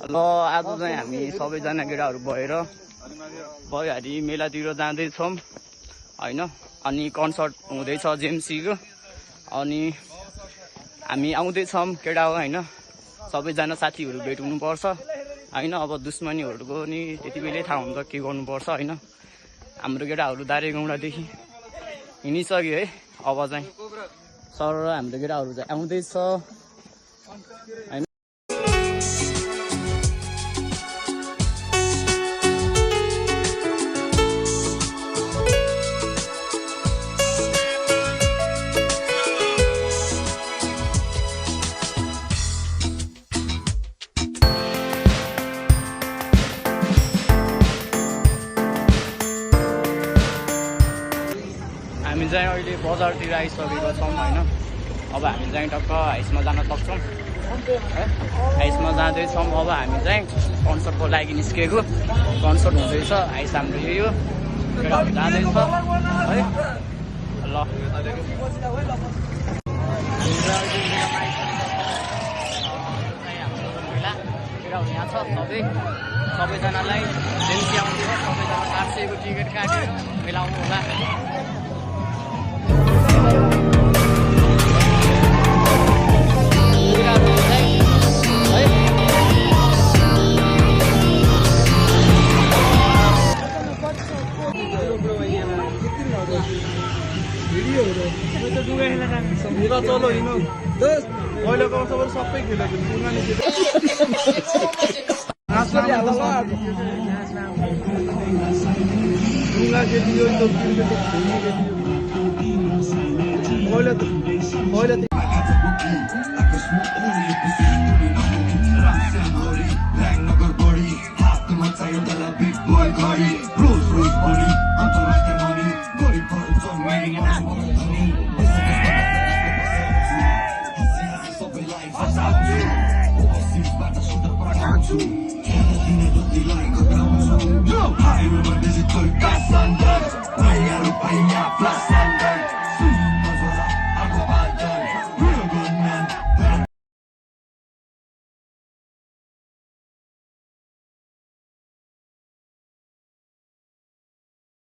ल आज चाहिँ हामी सबैजना केटाहरू भएर भइहारी मेलातिर जाँदैछौँ होइन। अनि कन्सर्ट हुँदैछ जेएमसीको। अनि हामी आउँदैछौँ केटा हो होइन। सबैजना साथीहरू भेट हुनुपर्छ होइन। अब दुश्मनीहरूको नि त्यति बेलै थाहा हुन्छ के गर्नुपर्छ होइन। हाम्रो केटाहरू दारेगाउँडादेखि हिँडिसक्यो है। अब चाहिँ सर र हाम्रो केटाहरू चाहिँ आउँदैछ होइन। हामी चाहिँ अहिले बजारतिर आइसकेको छौँ होइन। अब हामी चाहिँ टक्क हाइसमा जान सक्छौँ है। हाइसमा जाँदैछौँ अब हामी चाहिँ कन्सर्टको लागि निस्केको। कन्सर्ट हुँदैछ हाइस हाम्रो यही हो। केटाहरू जाँदैछ है। ल केटाहरू यहाँ छ सबैजनालाई जेएमसी आउँदैछ। सबैजना 700 को टिकट काटेर मिलाउनु होला। चलो हिँड्नु पहिलाको वर्षबाट सबै खेलेको ढुङ्गा खेलियो पहिला I remember this is